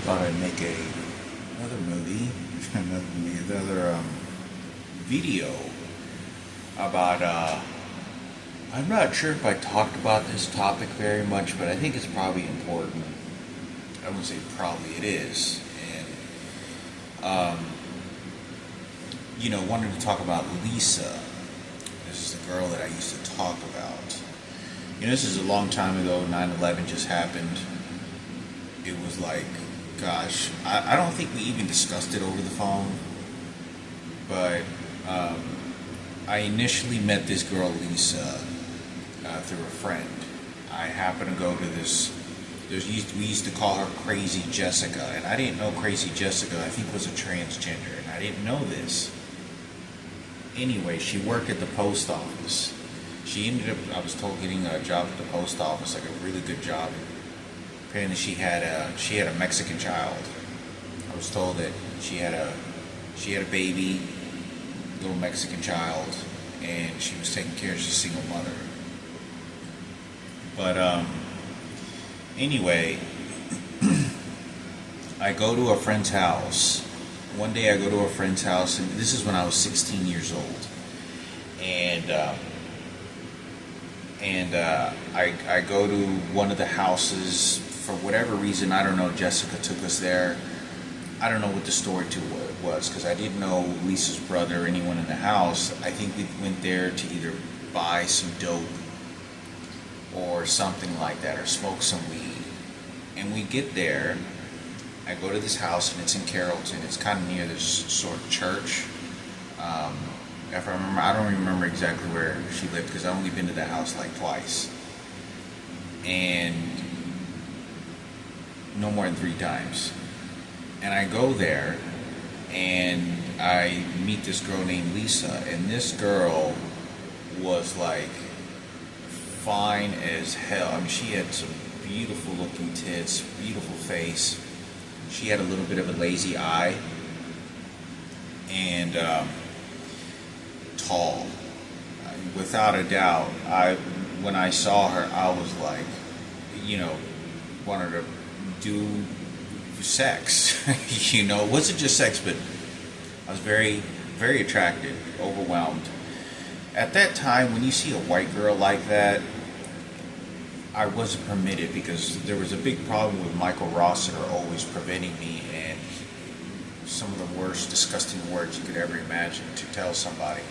thought I'd make another video about. I'm not sure if I talked about this topic very much, but I think it's probably important. I wouldn't say probably, it is, and wanted to talk about Lisa. This is the girl that I used to talk about. This is a long time ago. 9/11 just happened. It was like, gosh, I don't think we even discussed it over the phone, but I initially met this girl, Lisa, through a friend. I happened to go to we used to call her Crazy Jessica, and I didn't know Crazy Jessica, I think, was a transgender, and I didn't know this. Anyway, she worked at the post office. She ended up, I was told, getting a job at the post office, like a really good job. Apparently she had a Mexican child. I was told that she had a baby, little Mexican child, and she was taking care of, she's a single mother. But anyway, I go to a friend's house. One day I go to a friend's house, and this is when I was 16 years old. And I go to one of the houses. For whatever reason, I don't know, Jessica took us there. I don't know what the story to it was, because I didn't know Lisa's brother or anyone in the house. I think we went there to either buy some dope or something like that, or smoke some weed. And we get there. I go to this house, and it's in Carrollton. It's kind of near this sort of church. If I remember, I don't remember exactly where she lived, because I've only been to the house like twice, and no more than 3 times. And I go there, and I meet this girl named Lisa, and this girl was like fine as hell. I mean, she had some beautiful looking tits, beautiful face. She had a little bit of a lazy eye, and tall. Without a doubt, when I saw her, I was like, wanted to do sex. It wasn't just sex, but I was very, very attracted, overwhelmed. At that time, when you see a white girl like that, I wasn't permitted, because there was a big problem with Michael Rossiter always preventing me, and some of the worst, disgusting words you could ever imagine to tell somebody.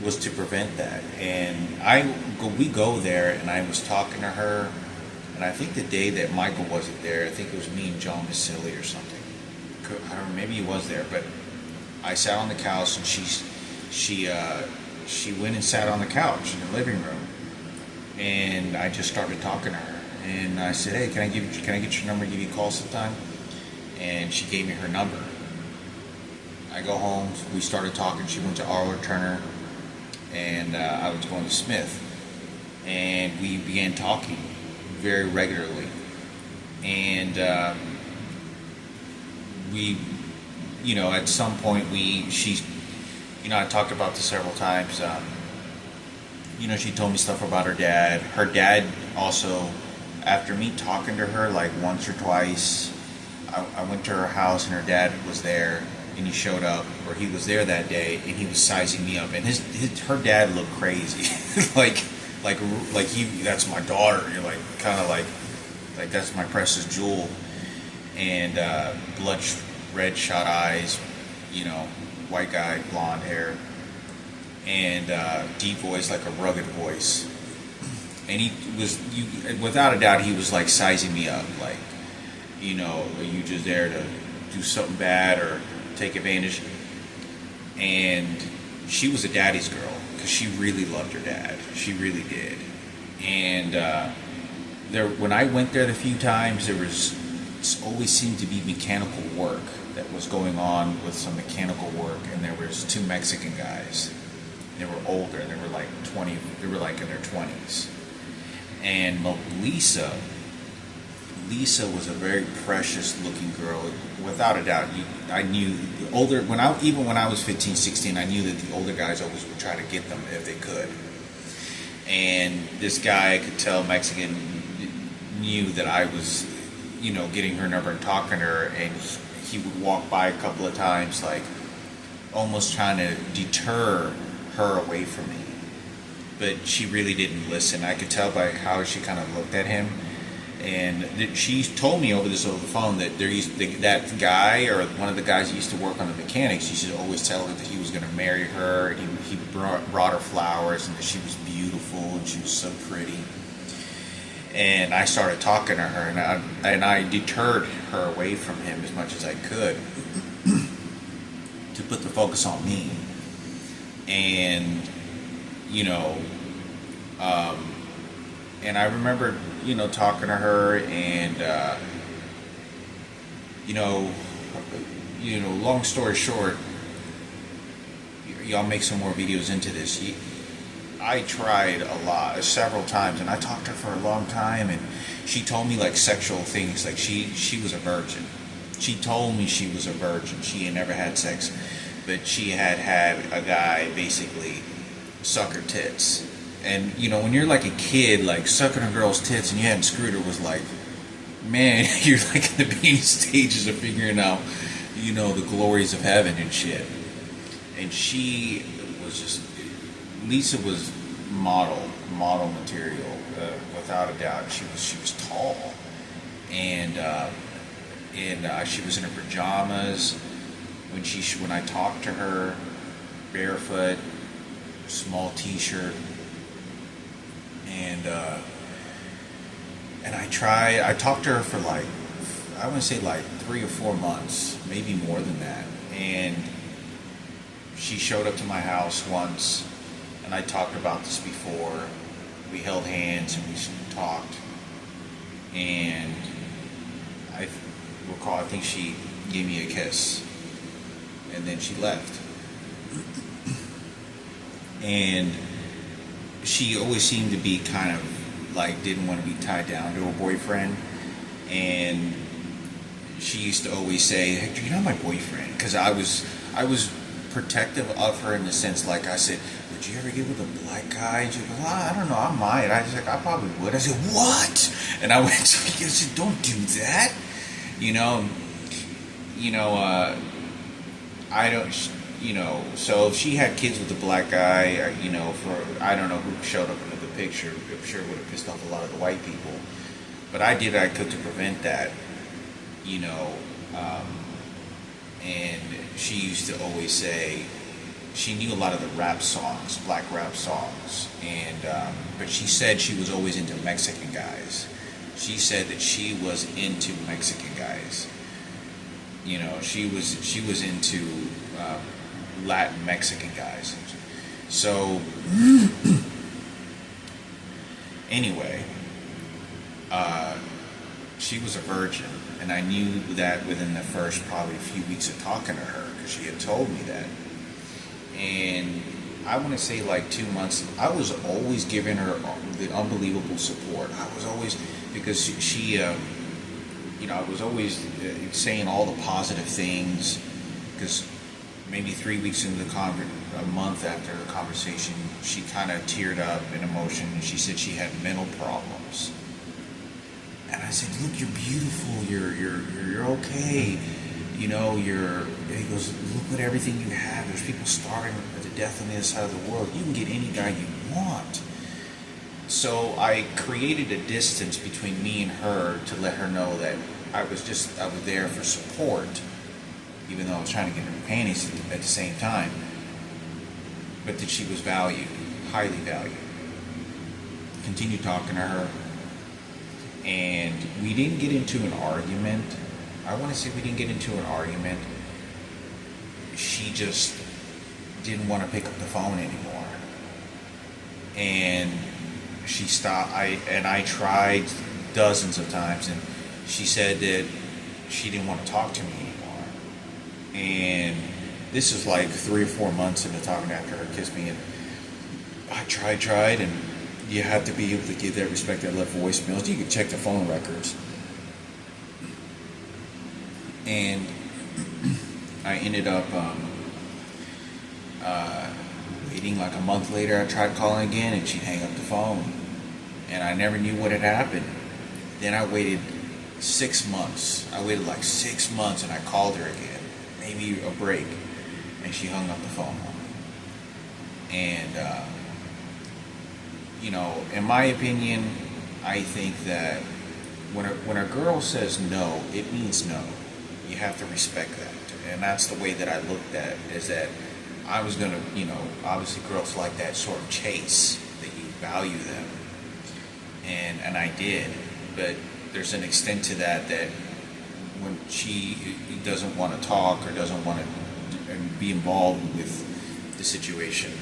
Was to prevent that. And we go there, and I was talking to her, and I think the day that Michael wasn't there, I think it was me and John Vasili or something. I don't know, maybe he was there, but I sat on the couch, and she went and sat on the couch in the living room, and I just started talking to her, and I said, "Hey, can I get your number, give you a call sometime?" And she gave me her number. I go home, we started talking. She went to Arler Turner, and I was going to Smith, and we began talking very regularly. And at some point I talked about this several times. She told me stuff about her dad. Her dad also, after me talking to her like once or twice, I went to her house, and her dad was there, and he showed up, or he was there that day, and he was sizing me up, and her dad looked crazy, like that's my daughter. You're like, kind of like that's my precious jewel, and blood red shot eyes, white guy, blonde hair, and deep voice, like a rugged voice. And without a doubt, he was like sizing me up, like, are you just there to do something bad or take advantage? And she was a daddy's girl, because she really loved her dad. She really did. And when I went there the few times, there always seemed to be mechanical work that was going on, with some mechanical work, and there was 2 Mexican guys. They were older. They were like 20. They were like in their 20s. And Lisa was a very precious looking girl. Without a doubt, I knew the older, when I was 15, 16, I knew that the older guys always would try to get them if they could. and this guy, I could tell, Mexican, knew that I was, getting her number and talking to her, and he would walk by a couple of times, like almost trying to deter her away from me. But she really didn't listen. I could tell by how she kind of looked at him. And she told me over the phone that that guy, or one of the guys who used to work on the mechanics, used to always tell her that he was going to marry her, and he brought her flowers, and that she was beautiful and she was so pretty. And I started talking to her, and I deterred her away from him as much as I could to put the focus on me. And and I remember, talking to her, and long story short, y'all make some more videos into this. I tried several times, and I talked to her for a long time, and she told me like sexual things, like she was a virgin. She told me she was a virgin. She had never had sex, but she had a guy basically suck her tits. And when you're like a kid, like sucking a girl's tits and you hadn't screwed her was like, man, you're like in the beginning stages of figuring out, the glories of heaven and shit. And she was just, Lisa was model material, without a doubt. She was tall, and she was in her pajamas when I talked to her, barefoot, small T-shirt. And I talked to her for like, I want to say like 3 or 4 months, maybe more than that. And she showed up to my house once, and I talked about this before. We held hands and we talked. And I recall, I think she gave me a kiss, and then she left. And she always seemed to be kind of like, didn't want to be tied down to a boyfriend. And she used to always say, Hector, you're not my boyfriend. Because I was protective of her in the sense, like I said, would you ever get with a black guy? And she goes, I don't know, I might. I was like, I probably would. I said, what? And I went to her, I said, don't do that. I don't, so if she had kids with a black guy, I don't know who showed up in the picture. I'm sure it would have pissed off a lot of the white people. But I did what I could to prevent that, and she used to always say, she knew a lot of the rap songs, black rap songs, and but she said she was always into Mexican guys. She said that she was into Mexican guys. She was into Latin Mexican guys. So anyway, she was a virgin, and I knew that within the first probably a few weeks of talking to her, because she had told me that. And I want to say like 2 months, I was always giving her the unbelievable support. I was always, because she I was always saying all the positive things, because maybe 3 weeks into a month after the conversation, she kind of teared up in emotion, and she said she had mental problems. And I said, look, you're beautiful, you're okay, he goes, look at everything you have. There's people starving to death on the other side of the world. You can get any guy you want. So I created a distance between me and her to let her know that I was there for support, even though I was trying to get her panties at the same time, but that she was valued, highly valued. Continued talking to her, and we didn't get into an argument. I want to say we didn't get into an argument. She just didn't want to pick up the phone anymore, and she stopped. I tried dozens of times, and she said that she didn't want to talk to me anymore. And this is like 3 or 4 months into talking after her kissed me, and I tried, and you have to be able to give that respect. I left voicemails. You can check the phone records. And I ended up waiting like a month later. I tried calling again, and she'd hang up the phone, and I never knew what had happened. Then I waited 6 months. I waited like 6 months, and I called her again, maybe a break, and she hung up the phone on me. And in my opinion, I think that when a girl says no, it means no. You have to respect that, and that's the way that I looked at it, is that I was gonna, obviously girls like that sort of chase, that you value them, and I did, but there's an extent to that when she doesn't want to talk or doesn't want to be involved with the situation.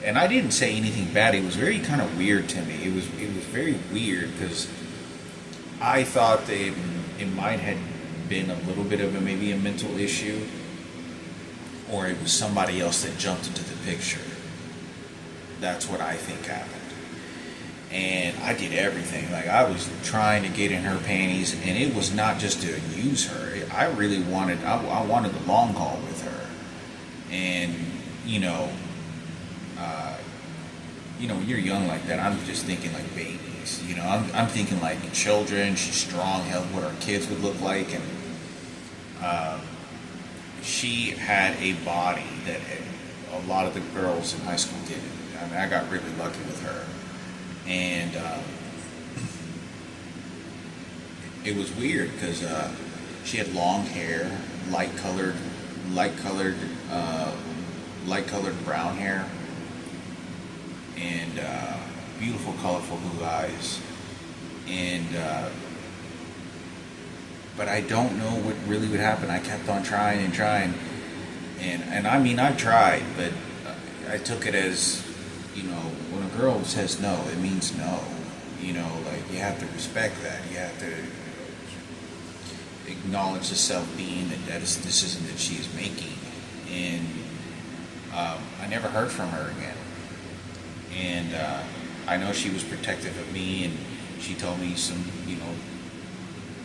And I didn't say anything bad. It was very kind of weird to me. It was very weird because I thought that it might have been a little bit of maybe a mental issue, or it was somebody else that jumped into the picture. That's what I think happened. And I did everything. Like, I was trying to get in her panties, and it was not just to use her. I really wanted, I wanted the long haul with her. And, when you're young like that, I'm just thinking like babies. I'm thinking like children. She's strong, hell, what our kids would look like. And she had a body that a lot of the girls in high school didn't. I mean, I got really lucky with her. And it was weird because she had long hair, light colored brown hair, and beautiful, colorful blue eyes. And but I don't know what really would happen. I kept on trying and trying, and I mean, I tried, but I took it as, when a girl says no, it means no. Like, you have to respect that. You have to acknowledge the self-being that this decision that she is making. And I never heard from her again. And I know she was protective of me, and she told me some,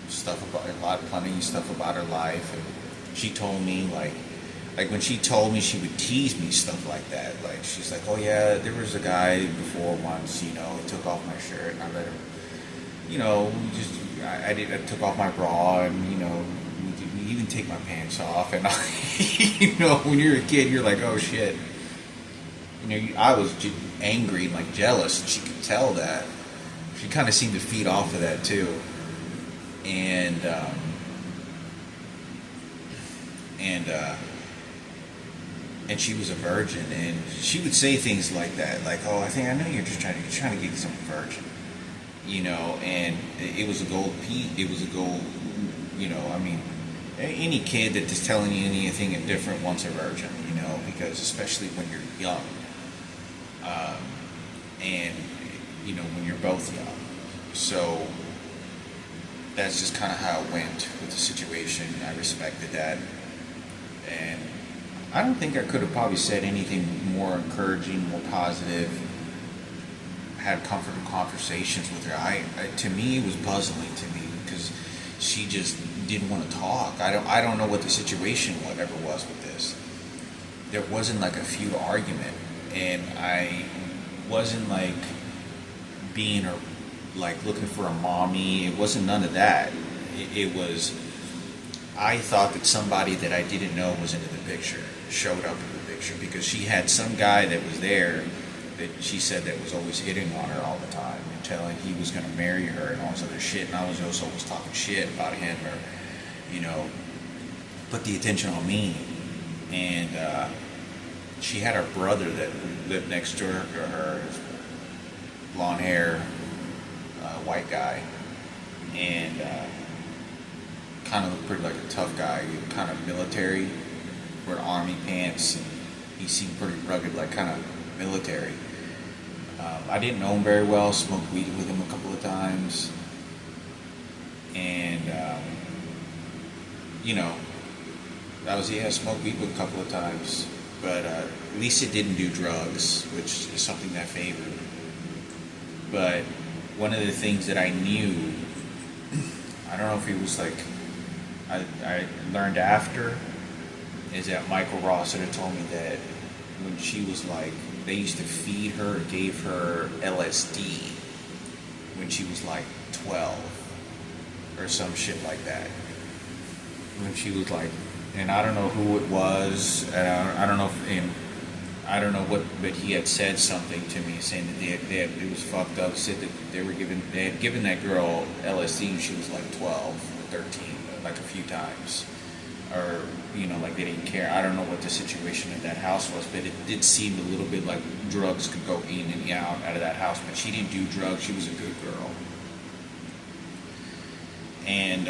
stuff about plenty of stuff about her life. And she told me like when she told me, she would tease me, stuff like that. Like, she's like, oh yeah, there was a guy before once, he took off my shirt, and I let him, I took off my bra, and, we even take my pants off, and when you're a kid, you're like, oh shit. I was angry and like jealous, and she could tell that. She kind of seemed to feed off of that too. And she was a virgin, and she would say things like that, like, "Oh, I know you're just trying to get some virgin," And it was a gold piece. It was a gold, I mean, any kid that is telling you anything different wants a virgin, because especially when you're young, and when you're both young. So that's just kind of how it went with the situation. I respected that, and I don't think I could have probably said anything more encouraging, more positive. Had comfortable conversations with her. To me, it was puzzling to me because she just didn't want to talk. I don't know what the situation whatever was with this. There wasn't like a feud argument, and I wasn't like being her, like looking for a mommy. It wasn't none of that. It was, I thought that somebody that I didn't know was into the picture, showed up in the picture, because she had some guy that was there that she said that was always hitting on her all the time and telling he was going to marry her and all this other shit, and I was also always talking shit about him, or put the attention on me. And she had her brother that lived next door to her, blonde hair, white guy, and kind of looked pretty like a tough guy, kind of military, wore army pants, and he seemed pretty rugged, like kind of military. I didn't know him very well, smoked weed with him a couple of times, and I smoked weed with him a couple of times, but at least it didn't do drugs, which is something that I favored. But one of the things that I knew, I don't know if it was like, I learned after, is that Michael Ross had told me that when she was like, they used to feed her, gave her LSD when she was like 12 or some shit like that. When she was like, and I don't know who it was, and I don't know if, and I don't know what, but he had said something to me saying that it was fucked up. Said that they had given that girl LSD when she was like 12 or 13, like a few times, or like they didn't care. I don't know what the situation at that house was, but it did seem a little bit like drugs could go in and out of that house. But she didn't do drugs. She was a good girl. And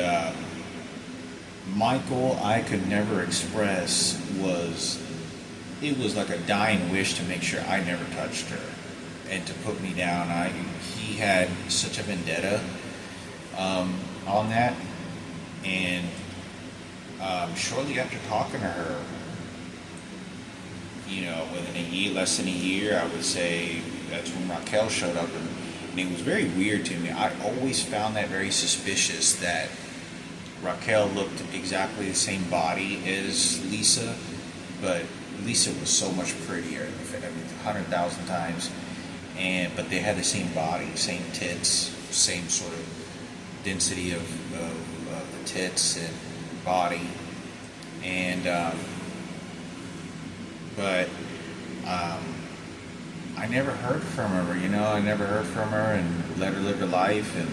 Michael, I could never express it was like a dying wish to make sure I never touched her and to put me down. He had such a vendetta on that, and shortly after talking to her, within a year, less than a year, I would say that's when Raquel showed up, and it was very weird to me. I always found that very suspicious that Raquel looked exactly the same body as Lisa, but Lisa was so much prettier, 100,000 times, but they had the same body, same tits, same sort of density of the tits and body, and but I never heard from her. I never heard from her and let her live her life, and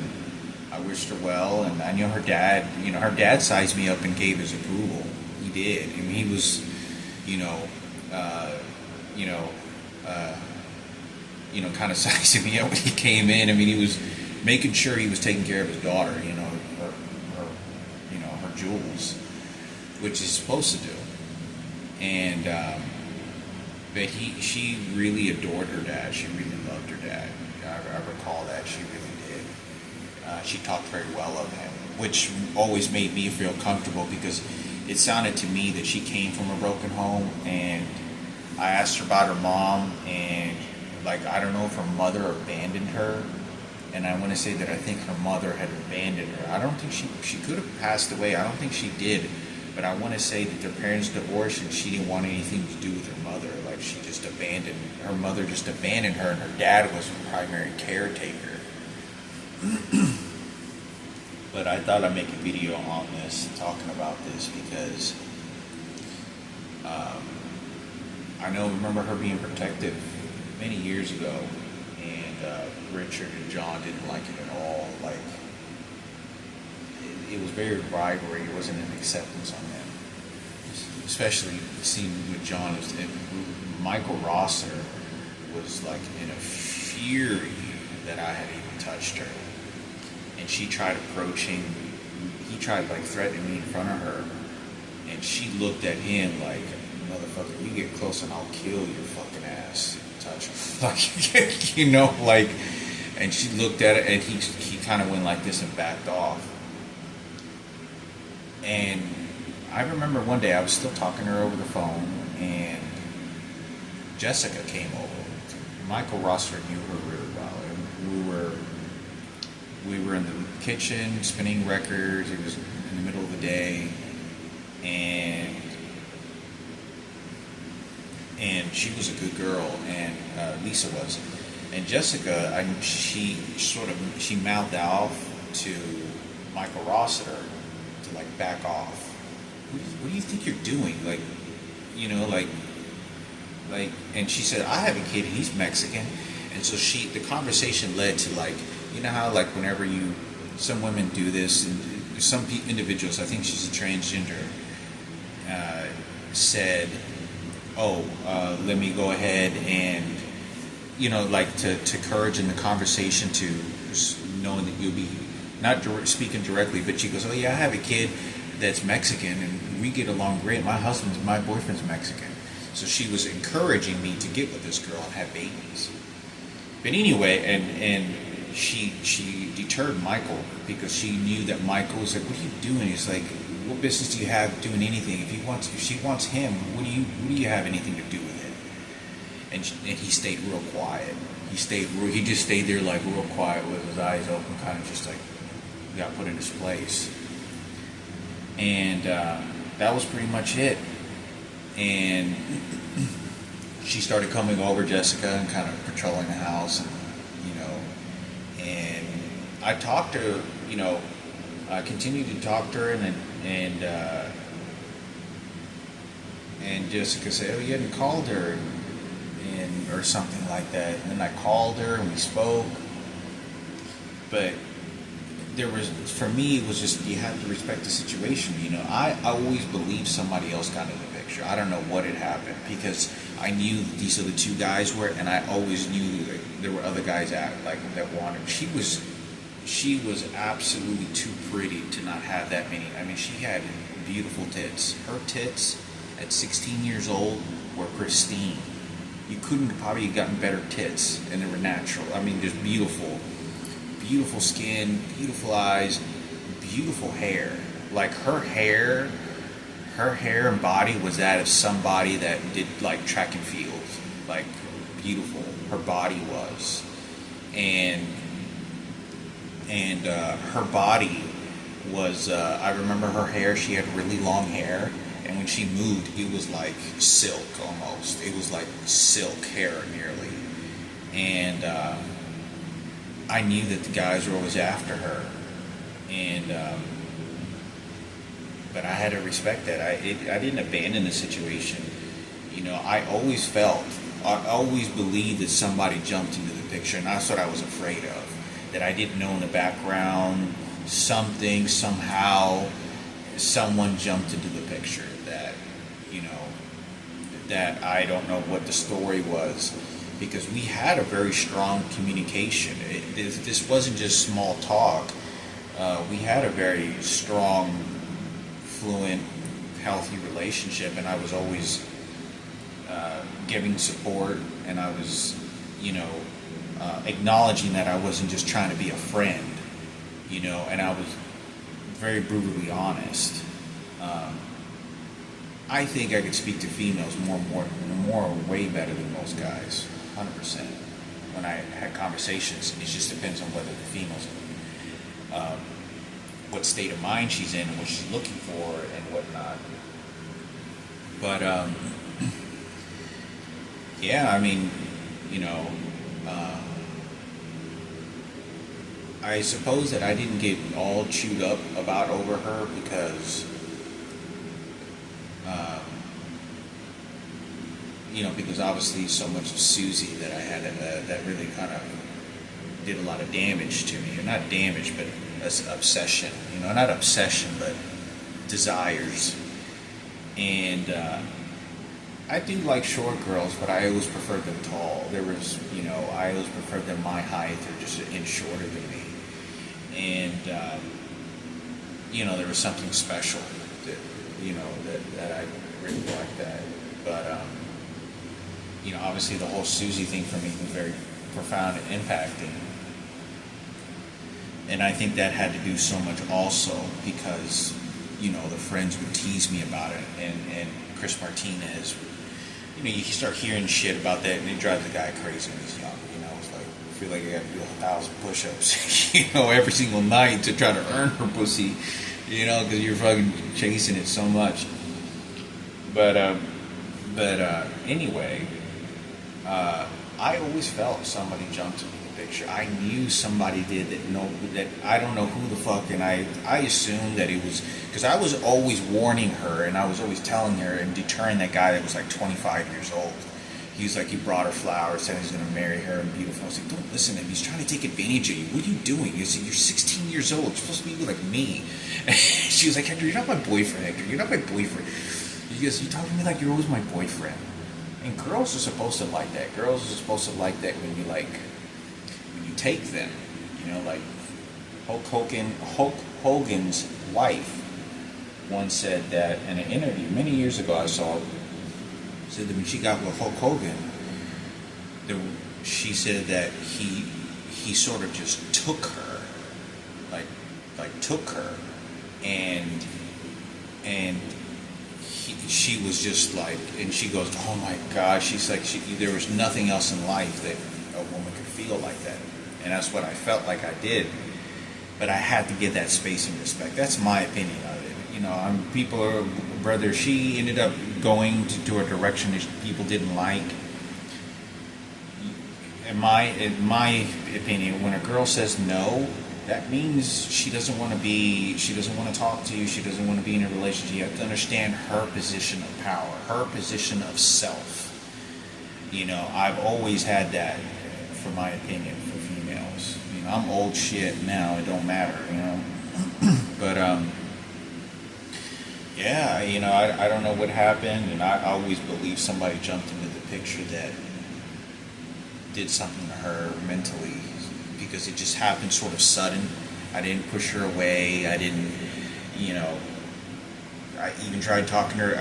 I wished her well. And I knew her dad. Her dad sized me up and gave his approval. He did. I mean, he was, kind of sizing me up when he came in. I mean, he was making sure he was taking care of his daughter. Her Jules, which he's supposed to do. And but she really adored her dad. She really loved her dad. I recall that she really did. She talked very well of him, which always made me feel comfortable because it sounded to me that she came from a broken home. And I asked her about her mom, and I don't know if her mother abandoned her. And I want to say that I think her mother had abandoned her. I don't think she could have passed away. I don't think she did. But I want to say that their parents divorced and she didn't want anything to do with her mother. She just her mother just abandoned her, and her dad was her primary caretaker. But I thought I'd make a video on this, talking about this, because remember her being protective many years ago, and Richard and John didn't like it at all. It was very bribery. It wasn't an acceptance on them. Especially the scene with John. Michael Rosser was in a fury that I had even touched her. And she tried approaching, he tried threatening me in front of her. And she looked at him like, motherfucker, you get close and I'll kill your fucking ass if you touch her. And she looked at it, and he kind of went like this and backed off. And I remember one day I was still talking to her over the phone, and Jessica came over. Michael Rosser knew her really well, and we were in the kitchen spinning records. It was in the middle of the day, and she was a good girl, and Lisa was. And Jessica, she mouthed off to Michael Rosser to back off. What do you think you're doing? And she said, I have a kid and he's Mexican. And so the conversation led to how whenever some women do this, and some individuals, I think she's a transgender, said, let me go ahead and, to encourage in the conversation, to knowing that you'll be not speaking directly, but she goes, oh yeah, I have a kid that's Mexican and we get along great. My boyfriend's Mexican. So she was encouraging me to get with this girl and have babies. But anyway, and she deterred Michael because she knew that Michael was like, what are you doing? He's like, what business do you have doing anything? If she wants him, what do you have anything to do with it? And he stayed real quiet. He just stayed there real quiet with his eyes open, kind of just got put in his place. And that was pretty much it. And she started coming over, Jessica, and kind of patrolling the house, and and I talked to her, I continued to talk to her, and Jessica said, "Oh, you hadn't called her," and or something like that. And then I called her and we spoke, but for me, it was just, you have to respect the situation. I always believed somebody else got in the picture. I don't know what had happened, because I knew these are the two guys were, and I always knew that there were other guys that wanted. She was absolutely too pretty to not have that many. I mean, she had beautiful tits. Her tits at 16 years old were pristine. You couldn't probably have gotten better tits, and they were natural. I mean, just beautiful skin, beautiful eyes, beautiful hair. Like her hair and body was that of somebody that did like track and field. Like, beautiful. Her body was, and her body was. I remember her hair. She had really long hair, and when she moved, it was like silk almost. It was like silk hair nearly, and I knew that the guys were always after her, and but I had to respect that. I didn't abandon the situation. I always believed that somebody jumped into the picture, and that's what I was afraid of. That I didn't know in the background, something, somehow, someone jumped into the picture. That I don't know what the story was, because we had a very strong communication. This wasn't just small talk. We had a very strong, fluent, healthy relationship, and I was always giving support, and I was, acknowledging that I wasn't just trying to be a friend, and I was very brutally honest. I think I could speak to females more, way better than most guys, 100%. When I had conversations, it just depends on whether the female's, what state of mind she's in, and what she's looking for, and whatnot. But yeah, I mean, I suppose that I didn't get all chewed up over her, because because obviously so much of Susie that I had that really kind of did a lot of damage to me. Or not damage, but obsession. Not obsession, but desires. And I do like short girls, but I always preferred them tall. I always preferred them my height, or just an inch shorter than me. And there was something special that I really liked that. But obviously the whole Susie thing for me was very profound and impacting. And I think that had to do so much also because, the friends would tease me about it, and Chris Martinez, you start hearing shit about that, and it drives the guy crazy when he's young. It's like, I feel like I got to do 1,000 push-ups, every single night to try to earn her pussy, because you're fucking chasing it so much. But anyway, I always felt somebody jumped into the picture. I knew somebody did that I don't know who the fuck, and I assumed that it was, because I was always warning her, and I was always telling her and deterring that guy that was like 25 years old. He's like, he brought her flowers, said he's going to marry her and beautiful. I was like, don't listen to him. He's trying to take advantage of you. What are you doing? He said, you're 16 years old. You're supposed to be like me. She was like, Hector, you're not my boyfriend, Hector. You're not my boyfriend. He goes, you talk to me like you're always my boyfriend. And girls are supposed to like that. Girls are supposed to like that when you take them. Like Hulk Hogan's wife once said that in an interview many years ago. I saw, said that when she got with Hulk Hogan, she said that he sort of just took her, like took her, and she was just like, and she goes, oh my God, she's like, there was nothing else in life that a woman could feel like that. And that's what I felt like I did. But I had to give that space and respect. That's my opinion of it. People are, whether she ended up going to a direction that people didn't like, in my opinion, when a girl says no, that means she doesn't want to talk to you, she doesn't want to be in a relationship. You have to understand her position of power, her position of self. I've always had that, for my opinion, for females. I'm old shit now, it don't matter, but yeah, I don't know what happened, and I always believe somebody jumped into the picture that did something to her mentally, because it just happened sort of sudden. I didn't push her away. I didn't, I even tried talking to her.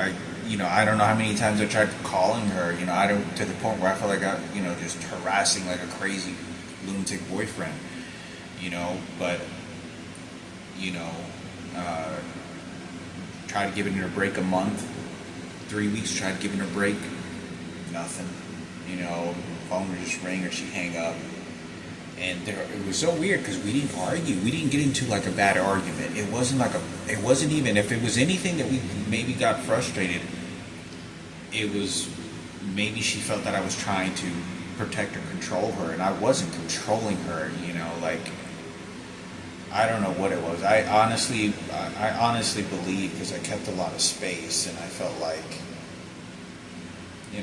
I don't know how many times I tried calling her. I don't, to the point where I felt like I, just harassing like a crazy lunatic boyfriend. But tried giving her a break a month, 3 weeks. Tried giving her a break, nothing. Phone would just ring or she'd hang up. And it was so weird because we didn't argue. We didn't get into like a bad argument. It wasn't even, if it was anything that we maybe got frustrated, it was maybe she felt that I was trying to protect or control her, and I wasn't controlling her, like, I don't know what it was. I honestly believe, because I kept a lot of space, and I felt like,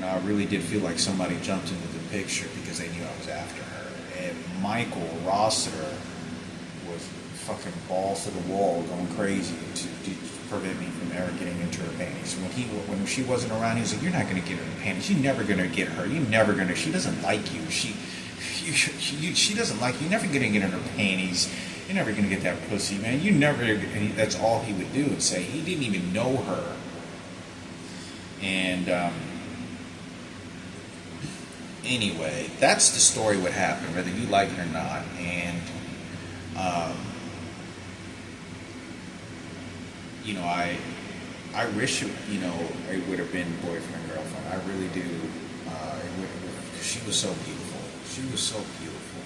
I really did feel like somebody jumped into the picture because they knew I was after her. And Michael Rossiter was fucking balls to the wall, going crazy to prevent me from ever getting into her panties. When she wasn't around, he was like, "You're not going to get her in panties. You're never going to get her. She doesn't like you. She doesn't like you. You're never going to get in her panties. You're never going to get that pussy, man. You never." And that's all he would do and say. He didn't even know her. And anyway, that's the story what happened, whether you like it or not. And I wish it would have been boyfriend girlfriend. I really do. She was so beautiful. She was so beautiful.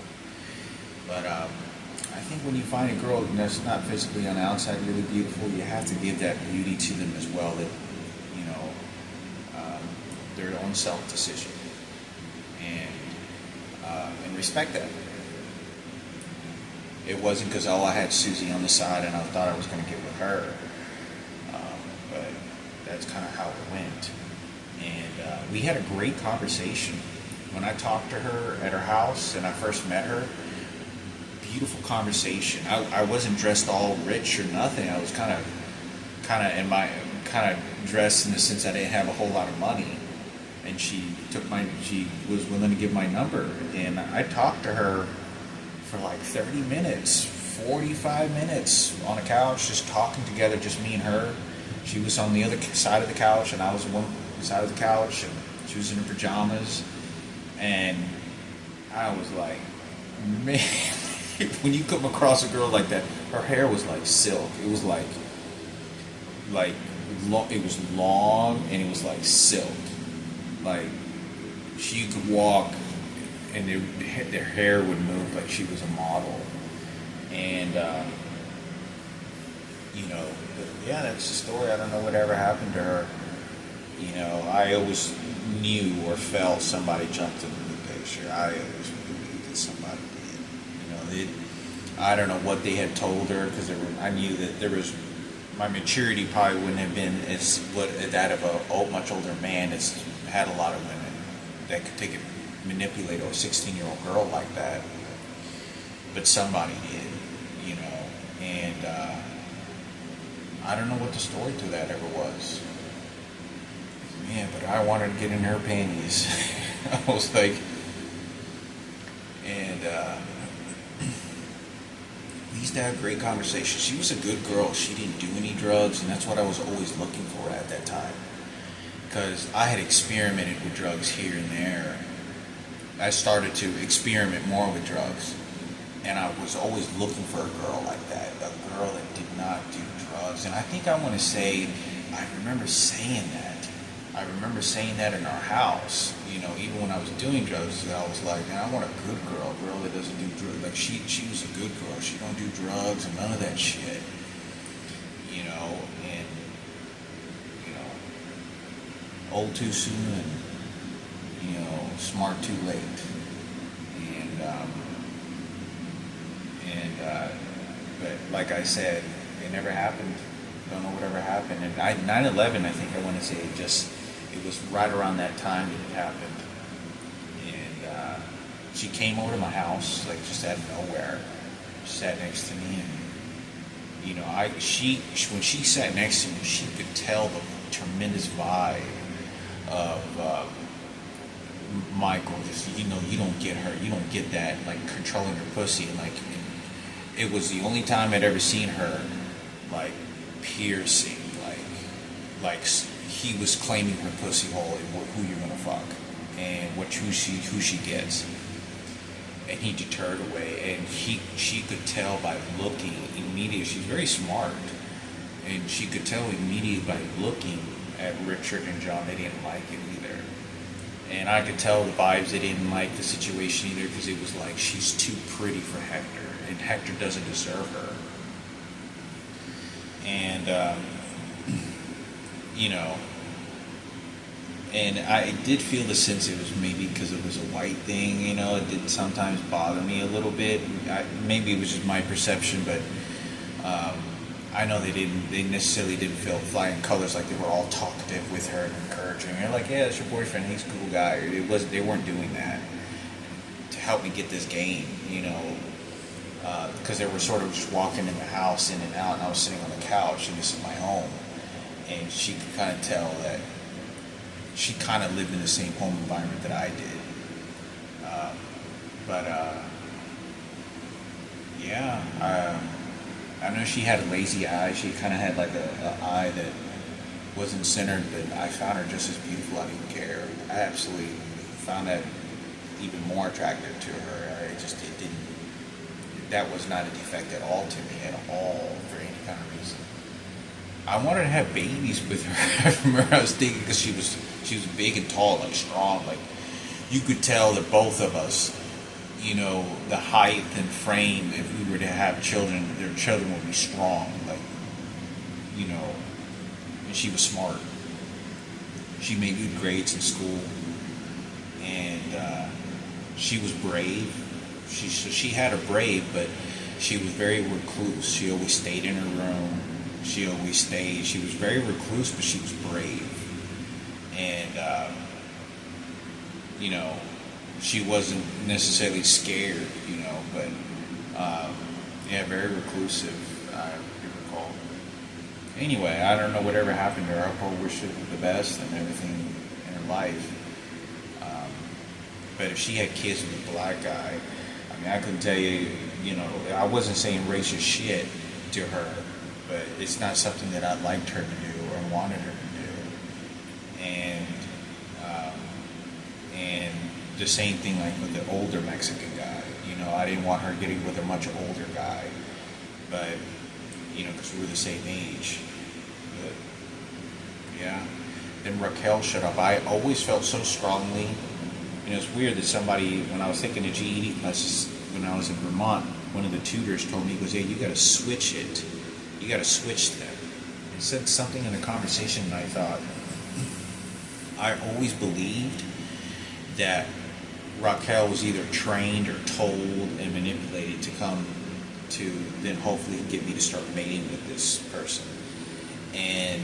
But I think when you find a girl that's not physically on the outside really beautiful, you have to give that beauty to them as well. That their own self decision. And respect that. It wasn't because I had Susie on the side and I thought I was going to get with her, but that's kind of how it went. And we had a great conversation when I talked to her at her house and I first met her. Beautiful conversation. I wasn't dressed all rich or nothing. I was kind of dressed in the sense that I didn't have a whole lot of money. And she was willing to give my number, and I talked to her for like 30 minutes, 45 minutes on a couch, just talking together, just me and her. She was on the other side of the couch, and I was on one side of the couch, and she was in her pajamas, and I was like, man, when you come across a girl like that, her hair was like silk. It was like it was long, and it was like silk. Like, she could walk and their hair would move like she was a model. And, yeah, that's the story. I don't know whatever happened to her. I always knew or felt somebody jumped into the picture. I always believed that somebody did. I don't know what they had told her, because I knew that there was, my maturity probably wouldn't have been as that of a much older man that's had a lot of women that could manipulate a 16-year-old girl like that. But somebody did, and I don't know what the story to that ever was. Yeah, but I wanted to get in her panties. I was like, and we used to have great conversations. She was a good girl. She didn't do any drugs, and that's what I was always looking for at that time. Because I had experimented with drugs here and there. I started to experiment more with drugs. And I was always looking for a girl like that. A girl that did not do drugs. And I think I want to say, I remember saying that. I remember saying that in our house. Even when I was doing drugs, I was like, man, I want a good girl. A girl that doesn't do drugs. Like, she was a good girl. She don't do drugs and none of that shit. And old too soon and, smart too late. but like I said, it never happened. Don't know whatever happened. And 9/11, I think I want to say it was right around that time that it happened. And she came over to my house, like just out of nowhere, sat next to me, and when she sat next to me, she could tell the tremendous vibe of Michael. Just you don't get her, you don't get that, like controlling her pussy, and like it was the only time I'd ever seen her like piercing, like he was claiming her pussy hole and who you're gonna fuck and who she gets. And he deterred away, and she could tell by looking immediately. She's very smart, and she could tell immediately by looking at Richard and John they didn't like it either. And I could tell the vibes they didn't like the situation either, because it was like she's too pretty for Hector, and Hector doesn't deserve her. And and I did feel the sense it was maybe because it was a white thing, it did sometimes bother me a little bit. Maybe it was just my perception, but I know they necessarily didn't feel flying colors, like they were all talkative with her and encouraging her, like, yeah, it's your boyfriend, he's a cool guy. They weren't doing that to help me get this game, because they were sort of just walking in the house in and out, and I was sitting on the couch, and this is my home, and she could kind of tell that she kind of lived in the same home environment that I did. I know she had a lazy eye. She kind of had like a eye that wasn't centered, but I found her just as beautiful. I didn't care. I absolutely found that even more attractive to her. It didn't. That was not a defect at all to me at all for any kind of reason. I wanted to have babies with her. I remember I was thinking, because she was big and tall, like strong, like you could tell that both of us, the height and frame, if we were to have children, their children would be strong, like, and she was smart. She made good grades in school, and she was brave. She had a brave, but she was very recluse. She always stayed in her room. She was very recluse, but she was brave. And, she wasn't necessarily scared, but, very reclusive, I recall. Anyway, I don't know whatever happened to her. I hope I wish her the best and everything in her life. But if she had kids with a black guy, I couldn't tell you, I wasn't saying racist shit to her, but it's not something that I liked her to do or wanted her to do. And the same thing like with the older Mexican guy. I didn't want her getting with a much older guy, but because we were the same age. But yeah. Then Raquel showed up. I always felt so strongly. It's weird that somebody, when I was taking a GED classes when I was in Vermont, one of the tutors told me, he goes, hey, you got to switch it. You got to switch them. He said something in the conversation, and I thought, I always believed that Raquel was either trained or told and manipulated to come to then hopefully get me to start mating with this person, and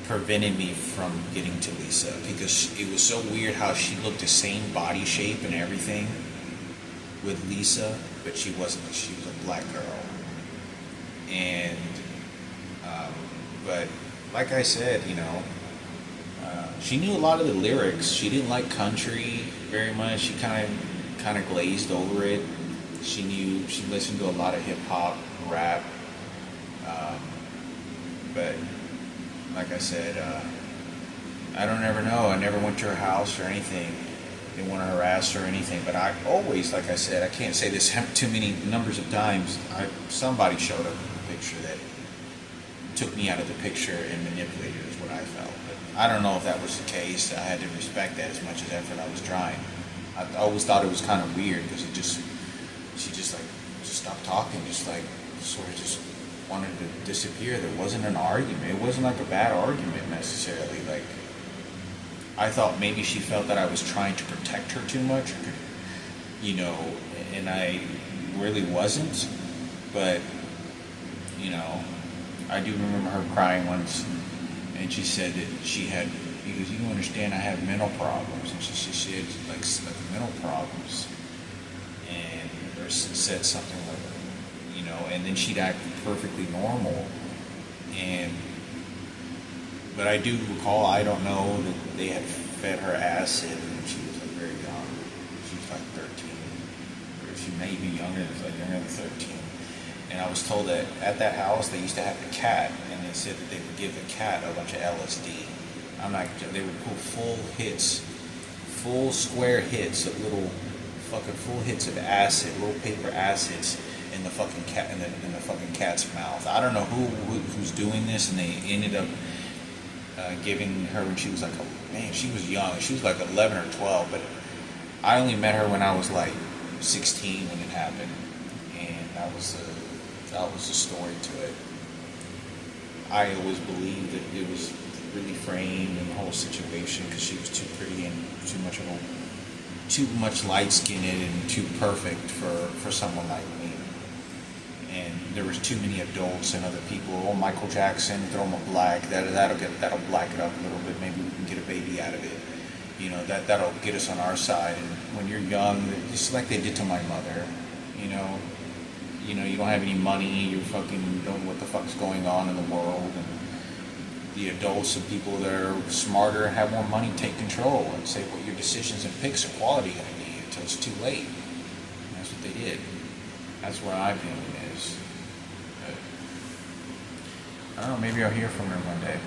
prevented me from getting to Lisa, because it was so weird how she looked the same body shape and everything with Lisa, but she wasn't. She was a black girl. And but like I said, she knew a lot of the lyrics. She didn't like country very much. She kind of glazed over it. She listened to a lot of hip hop, rap, but like I said, I don't ever know. I never went to her house or anything. Didn't want to harass her or anything. But I always, like I said, I can't say this too many numbers of times. Somebody showed up with a picture that took me out of the picture and manipulated is what I felt. But I don't know if that was the case. I had to respect that as much as effort I was trying. I always thought it was kind of weird because she just stopped talking, just like sort of just wanted to disappear. There wasn't an argument. It wasn't like a bad argument necessarily. Like, I thought maybe she felt that I was trying to protect her too much, and I really wasn't. But I do remember her crying once, and she said that she had. He goes, "You don't understand. I have mental problems," and she had like mental problems, and or said something like, and then she'd act perfectly normal, and. But I do recall, I don't know, that they had fed her acid when she was like very young. She was like 13, or she may be younger, like younger than 13. And I was told that at that house they used to have a cat, and they said that they would give the cat a bunch of LSD. They would pull full square hits of little fucking full hits of acid, little paper acids in the fucking cat in the fucking cat's mouth. I don't know who's doing this, and they ended up giving her when she was like, she was young. She was like 11 or 12, but I only met her when I was like 16 when it happened, and that was the story to it. I always believed that it was really framed in the whole situation because she was too pretty and too much light-skinned and too perfect for someone like me. And there was too many adults and other people. Oh, Michael Jackson, throw him a black. That'll black it up a little bit. Maybe we can get a baby out of it. That'll get us on our side. And when you're young, just like they did to my mother, you don't have any money. You fucking don't know what the fuck's going on in the world. And the adults and people that are smarter and have more money take control and say what your decisions and picks are quality going to be until it's too late. And that's what they did. That's where my opinion is. But I don't know, maybe I'll hear from her one day.